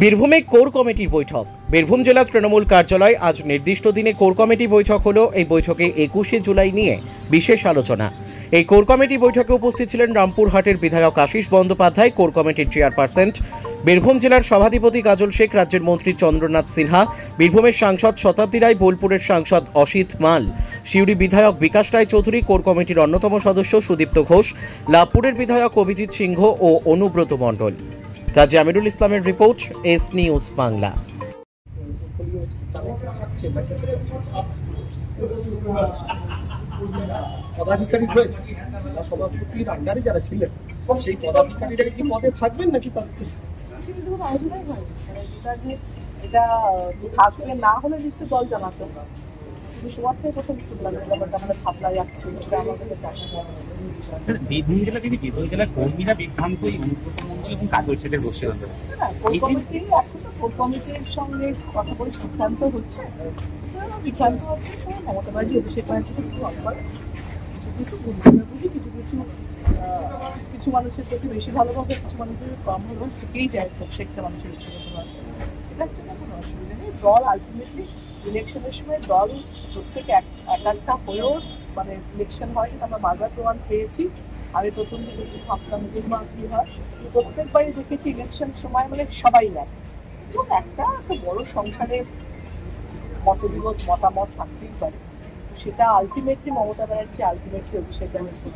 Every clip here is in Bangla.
বীরভূমে কোর কমিটির বৈঠক। বীরভূম জেলা তৃণমূল কার্যালয় আজ নির্দিষ্ট দিনে কোর কমিটি বৈঠক হলো। এই বৈঠকে 21শে জুলাই নিয়ে বিশেষ আলোচনা। এই কোর কমিটি বৈঠকে উপস্থিত ছিলেন রামপুরহাটের বিধায়ক আশিস বন্দ্যোপাধ্যায়, কোর কমিটির চেয়ারপারসন, বীরভূম জেলার সভাধিপতি কাজল শেখ, রাজ্যের মন্ত্রী চন্দ্রনাথ সিনহা, বীরভূমের সাংসদ শতাব্দী রায়, বোলপুরের সাংসদ অসিত মাল, সিউড়ি বিধায়ক বিকাশ রায় চৌধুরী, কোর কমিটির অন্যতম সদস্য সুদীপ্ত ঘোষ, লাভপুরের বিধায়ক অভিজিৎ সিংহ ও অনুব্রত মণ্ডল। কাজী আমিরুল ইসলামের রিপোর্ট, এস নিউজ বাংলা। পদাধিকারী হয়েছে সভাপতির আন্ডারে যারা ছিলেন সেই পদাধিকারীরা কি পদে থাকবেন নাকি এটা থাকবে না হলে নিশ্চয়ই দল জানাতো। সবার থেকে প্রথম শুনলাম ব্যাপারটা আমাদের ভাবনা যাচ্ছে, এটা আমাদের বীরভূম জেলা কর্মীরা বিভ্রান্তই অনুব্রত মণ্ডল এবং কাজল শেখের বসে কোর কমিটির সঙ্গে কথা বলে সিদ্ধান্ত হচ্ছে। বিভ্রান্ত মমতা ব্যানার্জি অভিষেক ব্যানার্জি কিছু মানুষের প্রতি বেশি ভালোবাসে, কিছু মানুষের কম ভালোবাসে, সেটাই যায় প্রত্যেকটা মানুষের ব্যক্তিগত ভালো। সেটার জন্য কোনো অসুবিধা নেই। দল আলটিমেটলি ইলেকশনের সময় দল প্রত্যেক একটা হয়েও মানে ইলেকশন হয়, কিন্তু আমরা বারবার প্রমাণ পেয়েছি। আমি প্রথম থেকে ভাবতাম কি হয়, প্রত্যেকবারই দেখেছি ইলেকশন সময় মানে সবাই নেয় এবং একটা বড় সংসারের মতবিরোধ মতামত থাকতেই পারে। সেটা আলটিমেটলি মমতা ব্যানার্জি, আলটিমেটলি অভিষেক ব্যানার্জি,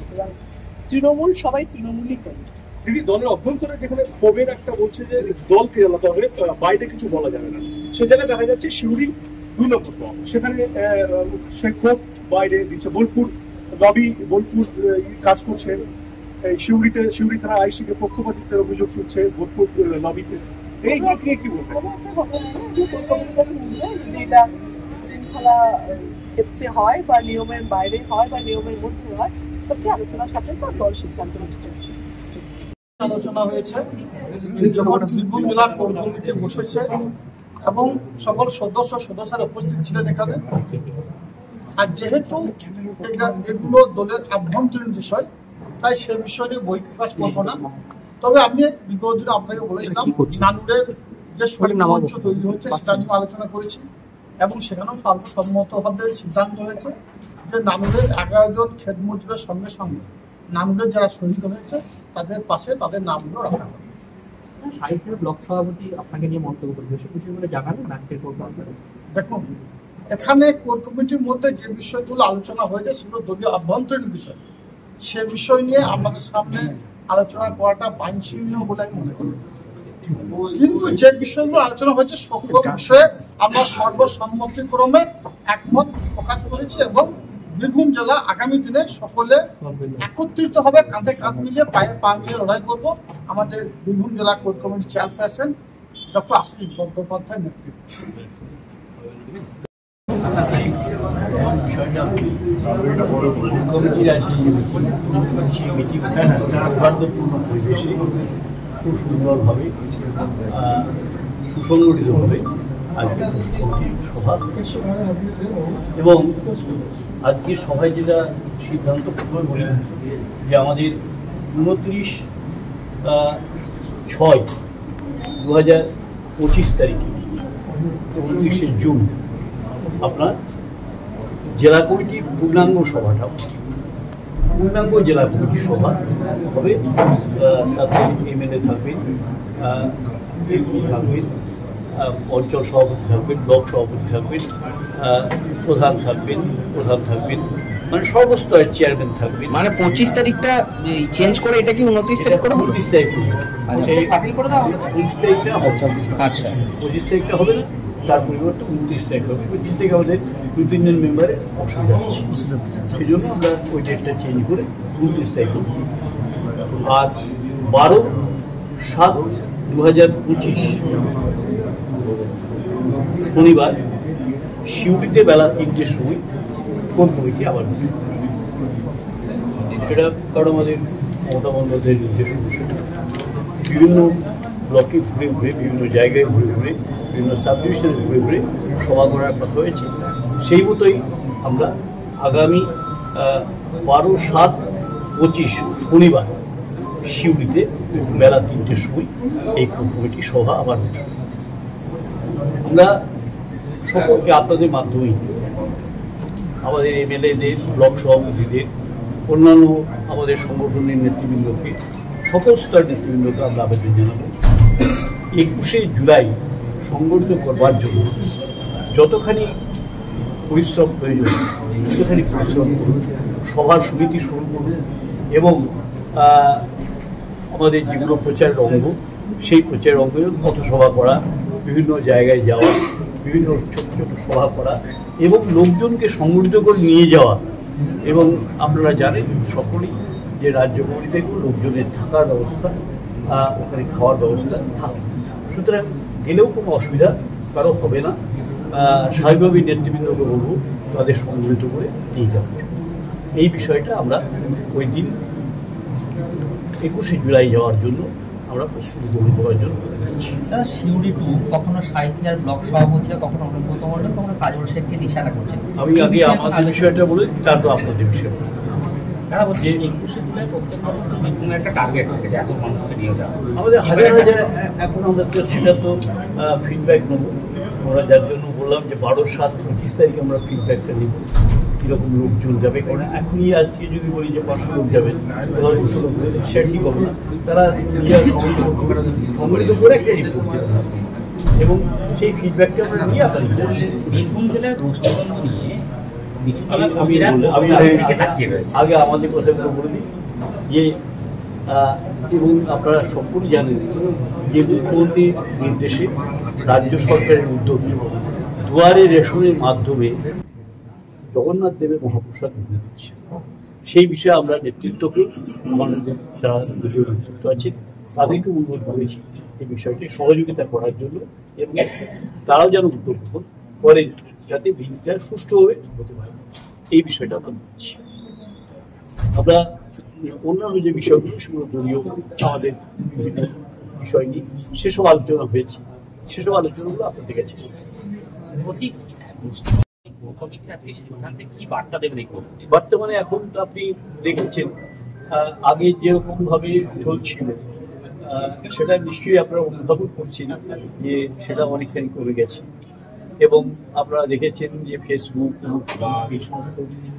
তৃণমূল সবাই তৃণমূলই করে। দিদি, দলের অভ্যন্তরে যেখানে ক্ষোভের একটা বলছে যে দলকে আলাদা হবে, বাইরে কিছু বলা যাবে না, সে জায়গায় দেখা যাচ্ছে শিউরি 2 নম্বর ব্লক, সেখানে সে ক্ষোভ বাইরে দিচ্ছে। বোলপুর কাজ করছে, শিউরি থানা আইসিকে পক্ষপাতিত্বের অভিযোগ তুলছে বোলপুর লবিতে। এই কি বলবেন? এটা শৃঙ্খলা ক্ষেত্রে হয় বা নিয়মের বাইরে হয় বা নিয়মের মধ্যে হয়, সবচেয়ে আলোচনার সাথে তো দল সিদ্ধান্ত নিচ্ছে। আলোচনা হয়েছে যখন বীরভূম জেলা কোর কমিটি বসেছে এবং সকল সদস্যরা উপস্থিত ছিলেন এখানে। আর যেহেতু এগুলো দলের আভ্যন্তরীণ বিষয়, তাই সে বিষয় নিয়ে বই প্রকাশ করবো না। তবে আমি বিগত দিনে আপনাকে বলেছিলাম নানুরের যে শরীর মঞ্চ তৈরি হচ্ছে সেটা নিয়ে আলোচনা করেছি এবং সেখানেও সর্বসম্মতভাবে সিদ্ধান্ত হয়েছে যে নানুরের 11 জন খেত মজুরের সঙ্গে সঙ্গে নানুরের যারা শহীদ হয়েছে তাদের পাশে তাদের নামগুলো রাখা হবে। সাহিত্যের ব্লক সভাপতি আপনাকে নিয়ে মন্তব্য করেছে, সে বিষয়গুলো জানাবেন আজকের কোর কমিটি। দেখুন, এখানে কোর কমিটির মধ্যে যে বিষয়গুলো আলোচনা হয়েছে সেগুলো দলীয় আভ্যন্তরীণ বিষয়। সে বিষয় নিয়ে আমাদের সামনে আলোচনা করাটা বাঞ্ছনীয় বলে আমি মনে করি। কিন্তু যে বিষয়গুলো আলোচনা হয়েছে সকল বিষয়ে আমরা সর্বসম্মতিক্রমে একমত প্রকাশ করেছি এবং বীরভূম জেলা আগামী দিনে সকলে একত্রিত হবে, কাঁধে কাঁধ মিলিয়ে পায়ে পা মিলিয়ে লড়াই করবো আমাদের বীরভূম জেলা কোর কমিটির চেয়ারপারসন ডক্টর আশিস বন্দ্যোপাধ্যায়ের নেতৃত্বে খুব সুন্দরভাবে সুসংগঠিতভাবে আজকে সভা এবং আজকে সভায় যেটা সিদ্ধান্ত প্রথমে বলি যে আমাদের 29/6/2025 তারিখে 29শে জুন আপনার জেলা কমিটির পূর্ণাঙ্গ সভাটা পূর্ণাঙ্গ জেলা কমিটির সভা হবে। তাতে এমএলএ থাকবেন, এমপি থাকবেন, অঞ্চল সভাপতি থাকবেন, ব্লক সভাপতি থাকবেন, প্রধান থাকবেন, মানে সর্বস্তরের চেয়ারম্যান থাকবেন। মানে 25 তারিখটা চেঞ্জ করে এটা কি 29 তারিখ করে 29 তারিখ আচ্ছা 25 তারিখটা হবে না, তার পরিবর্তে 29 তারিখ হবে। 25 তারিখ আমাদের 2-3 জন মেম্বারের অসুবিধা আছে, সেই জন্য আমরা ওই ডেটটা চেঞ্জ করে 29 তারিখ করব। আর 12/7/2025 শনিবার শিউড়িতে বেলা 3টের সময় কোর কমিটি আবার সেটা কারণ আমাদের মমতা বন্দ্যোপাধ্যায়ের নির্দেশ অনুসারে বিভিন্ন ব্লকে ঘুরে ঘুরে, বিভিন্ন জায়গায় ঘুরে ঘুরে, বিভিন্ন সাব ডিভিশনে ঘুরে ঘুরে সভা করার কথা হয়েছে। সেই মতোই আমরা আগামী 12/7/25 শনিবার শিউড়িতে বেলা 3টের সময় এই কোর কমিটি সভা আবার আমরা সকলকে আপনাদের মাধ্যমেই আমাদের এমএলএদের, ব্লক সভাপতিদের, অন্যান্য আমাদের সংগঠনের নেতৃবৃন্দকে, সকল স্তর নেতৃবৃন্দকে আমরা আবেদন জানাবো 21শে জুলাই সংগঠিত করবার জন্য যতখানি পরিশ্রম প্রয়োজন ততখানি পরিশ্রম করুন, সভার সমিতি শুরু করুন এবং আমাদের যেগুলো প্রচারের অঙ্গ সেই প্রচারের অঙ্গে পথসভা করা, বিভিন্ন জায়গায় যাওয়া, বিভিন্ন ছোট ছোট সভা করা এবং লোকজনকে সংগঠিত করে নিয়ে যাওয়া। এবং আপনারা জানেন সকলেই যে রাজ্য কমিটিতে লোকজনের থাকার ব্যবস্থা, ওখানে খাওয়ার ব্যবস্থা থাকে, সুতরাং গেলেও কোনো অসুবিধা কারো হবে না। স্বাভাবিকভাবেই নেতৃবৃন্দকে বলবো তাদের সংগঠিত করে নিয়ে যাওয়া। এই বিষয়টা আমরা ওই দিন 21শে জুলাই যাওয়ার জন্য আমরা প্রস্তুতি গ্রহণ করার জন্য সিউড়ি টু কখনো সাহিত্যার ব্লক সভাপতিরা, কখনো অনুব্রত মণ্ডল, কখনো কাজল শেখকে নিশানা করছেন। আমি আগে আমাদের বিষয়টা বলে তারপর আপনাদের বিষয়। তারা বলছে 21শে জুলাই প্রত্যেক বছর তো বীরভূমের একটা টার্গেট থাকে যে এত মানুষকে নিয়ে যাওয়া। আমাদের হাজার হাজার, এখন আমরা তো সেটা তো ফিডব্যাক নেবো আমরা, যার জন্য বললাম যে 12/7/25 তারিখে আমরা ফিডব্যাকটা নেব কীরকম লোকজন যাবে। কারণ এখনই আজকে যদি বলি যে 500 লোক যাবেন, 200 লোক যাবে, সেটা ঠিক হবে না। তারা নিজের সংগঠিত করে একটা রিপোর্ট দেবে এবং সেই ফিডব্যাকটা আমরা নিয়ে আপনার বীরভূম জেলার রোষবন্ধ নিয়ে আগে আমাদের কথাগুলো বলে দিই যে, এবং আপনারা সকলেই জানেন যে মুখ্যমন্ত্রীর নির্দেশে রাজ্য সরকারের উদ্যোগে দুয়ারে রেশনের মাধ্যমে জগন্নাথ দেবের মহাপ্রসাদ নিয়ে দিচ্ছে। সেই বিষয়ে আমরা নেতৃত্বকে, আমাদের যারা দলীয় নেতৃত্ব আছে তাদেরকে অনুরোধ করেছি এই বিষয়টি সহযোগিতা করার জন্য এবং তারাও যেন উদ্যোগ করে যাতে বিলটা সুষ্ঠুভাবে হতে পারে, এই বিষয়টা আমরা বলছি। আমরা অন্যান্য যে বিষয়গুলো সেগুলো দলীয় আমাদের বিভিন্ন বিষয় নিয়ে সেসব আলোচনা হয়েছে, সেসব আলোচনাগুলো আপনাদের কাছে বর্তমানে এখন আপনি দেখেছেন আগে যেরকম ভাবে চলছিল সেটা নিশ্চয়ই আপনারা অনুধাবন করছেন যে সেটা অনেকখানি কমে গেছে। এবং আপনারা দেখেছেন যে ফেসবুক,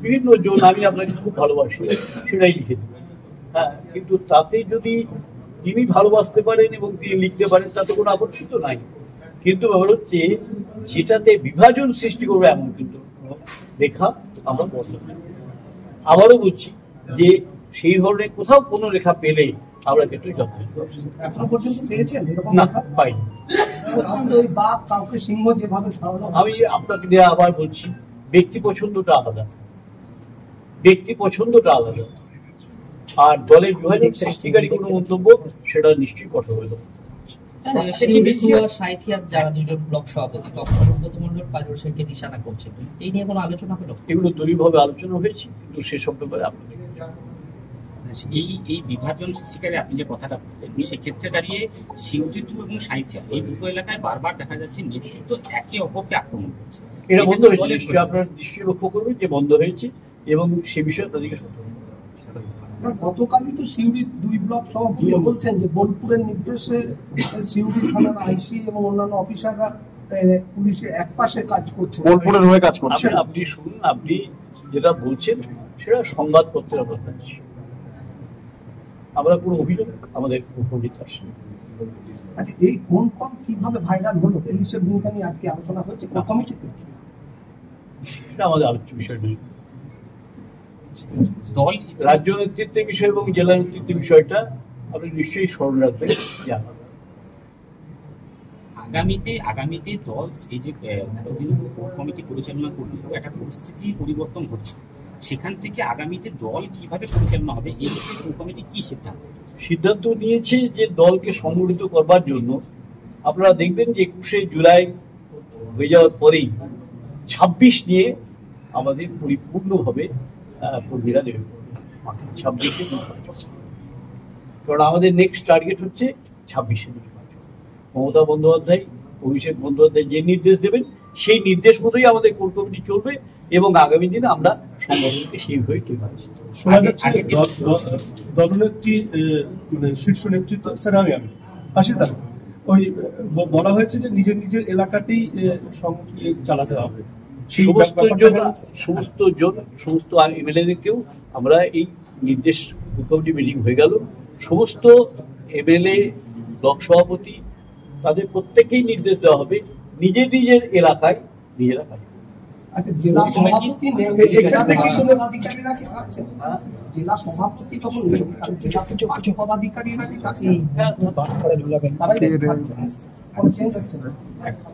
বিভিন্ন জন, আমি আপনাকে খুব ভালোবাসি সেটাই লিখে দিই। হ্যাঁ, কিন্তু তাতে যদি তিনি ভালোবাসতে পারেন এবং তিনি লিখতে পারেন তাতে কোনো আপত্তি তো নাই, কিন্তু ব্যাপার হচ্ছে সেটাতে বিভাজন সৃষ্টি করবে এমন কিন্তু লেখা আমরা বন্ধ করি। আবারও বলছি যে সেই ধরনের কোথাও কোনো লেখা পেলে আমরা কিন্তু যথেষ্ট এখনো পর্যন্ত পেয়েছেন না পাইনি। আমি আপনাকে দেওয়া আবার বলছি, ব্যক্তি পছন্দটা আলাদা, ব্যক্তি পছন্দটা আলাদা, আর দলের বিভাজন সৃষ্টিকারী কোনো মন্তব্য সেটা নিশ্চয়ই কঠোর হয়ে যাবে। যারা দুজন ব্লক সভাপতি তখন অনুব্রত মণ্ডল, কাজল শেখকে নিশানা করছেন, এই নিয়ে কোনো আলোচনা হলো? এগুলো দলীয়ভাবে আলোচনা হয়েছে, কিন্তু সেসব ব্যাপারে আপনাদের এই বিভাজন সৃষ্টিকারী আপনি যে কথাটা বললেন, সেক্ষেত্রে দাঁড়িয়ে সিউড়ি টু এবং সাঁইথিয়া এই দুটো এলাকায় বারবার দেখা যাচ্ছে নেতৃত্ব একে অপরকে আক্রমণ করছে। এটা বন্ধ হয়েছে, নিশ্চয়ই আপনারা নিশ্চয়ই লক্ষ্য করবেন যে বন্ধ হয়েছে এবং সে বিষয়ে তাদেরকে সতর্ক। গতকালই তো সিউড়ি 2 ব্লক সভাপতি বলছেন যে বোলপুরের নির্দেশে সিউড়ি থানার আইসি এবং অন্যান্য অফিসাররা পুলিশের একপাশে কাজ করছে, বোলপুরের হয়ে কাজ করছে। আপনি শুনুন, আপনি যেটা বলছেন সেটা সংবাদপত্রের আমরা পাচ্ছি, আমরা কোনো অভিযোগ আমাদের মুখ্যমন্ত্রী আসেনি। আচ্ছা, এই ফোন কল কিভাবে ভাইরাল হলো, পুলিশের ভূমিকা নিয়ে আজকে আলোচনা হয়েছে কোর কমিটিতে? সেটা আমাদের আলোচ্য বিষয় নয়। দল রাজ্য নেতৃত্বের বিষয় এবং জেলা নেতৃত্বের বিষয়টা আপনি নিশ্চয়ই স্মরণ রাখবেন। আগামীতে দল এই যে এতদিন কোর কমিটি পরিচালনা করবে, একটা পরিস্থিতি পরিবর্তন ঘটছে, সেখান থেকে আগামীতে দল কিভাবে পরিচালনা হবে এই বিষয়ে কোর কমিটি কি সিদ্ধান্ত নিয়েছে যে দলকে সংগঠিত করবার জন্য আপনারা দেখবেন যে 21শে জুলাই হয়ে যাওয়ার পরেই 26 নিয়ে আমাদের পরিপূর্ণভাবে কর্মীরা দেবে 26-এ, কারণ আমাদের নেক্সট টার্গেট হচ্ছে 26-এ নির্বাচন। মমতা বন্দ্যোপাধ্যায়, অভিষেক বন্দ্যোপাধ্যায় যে নির্দেশ দেবেন সেই নির্দেশ মতোই আমাদের কোর কমিটি চলবে এবং আগামী দিনে আমরা সংগঠনকে সেইভাবেই তৈরি করছি। দলনেত্রী শীর্ষ নেতৃত্ব স্যার আমি ওই বলা হয়েছে যে নিজের নিজের এলাকাতেই চালাতে হবে। সমস্ত এমএলএদেরকেও আমরা এই নির্দেশ কমিটি মিটিং হয়ে গেল, সমস্ত এমএলএ ব্লক সভাপতি তাদের প্রত্যেকেই নির্দেশ দেওয়া হবে নিজের নিজের এলাকায় নিজেরা কাজ। আচ্ছা, জেলা সভাপতি পদাধিকারীরা কি থাকছেন? জেলা সভাপতি যখন পদাধিকারীরা কি থাকছেন?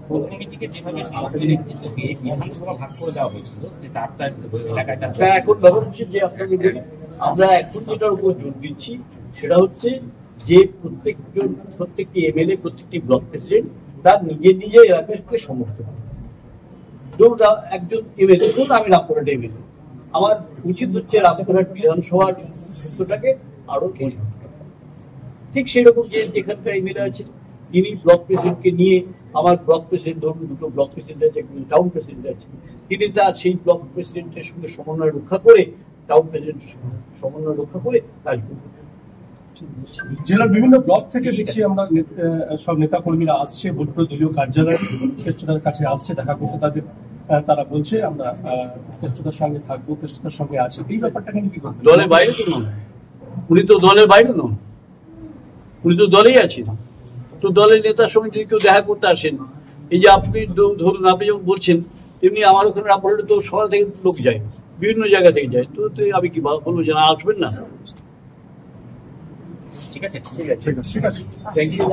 কোর কমিটিকে যেভাবে সমস্ত নেতৃত্বকে বিধানসভা ভাগ করে দেওয়া হয়েছিল যে তার এলাকায় তার এখন ব্যাপার হচ্ছে যে আপনাকে বলি, আমরা এখন যেটার উপর জোর দিচ্ছি সেটা হচ্ছে যে প্রত্যেকটি এমএলএ প্রত্যেকটি ব্লক প্রেসিডেন্ট তার নিজের নিজের এলাকাকে সমর্থ করে। ধরুন একজন এমএলএ, ধরুন আমি রামপুরহাট এমএলএ, আমার উচিত হচ্ছে রামপুরহাট বিধানসভার ক্ষেত্রটাকে আরো ঠিক সেই রকম যে যেখানকার এমএলএ আছে তিনি ব্লক প্রেসিডেন্টকে নিয়ে, আমার ব্লক প্রেসিডেন্ট ধরুন দুটো ব্লক প্রেসিডেন্ট আছে, টাউন প্রেসিডেন্ট আছে, তিনি তার সেই ব্লক প্রেসিডেন্টের সঙ্গে সমন্বয় রক্ষা করে টাউন প্রেসিডেন্ট সমন্বয় রক্ষা করে কাজ করবে। জেলার বিভিন্ন ব্লক থেকে দেখছি আমরা সব নেতা কর্মীরা আসছে, বোলপুর দলীয় কার্যালয়ে কেষ্টদার কাছে আসছে দেখা করতে। তারা বলছে আমরা কেষ্টদার সঙ্গে থাকবো, কেষ্টদার সঙ্গে আছি। এই ব্যাপারটা কিন্তু কি দলের বাইরে তো নন, উনি তো দলের বাইরে নন, উনি তো দলেই আছেন। তো দলের নেতার সঙ্গে যদি কেউ দেখা করতে আসেন, এই যে আপনি ধরুন আপনি যখন বলছেন, তেমনি আমার ওখানে রামপুরহাটে তো সকাল থেকে লোক যায়, বিভিন্ন জায়গা থেকে যায়, তো আমি কি বলবো যে না আসবেন না? ঠিক আছে, ঠিক আছে, ঠিক আছে। Thank you.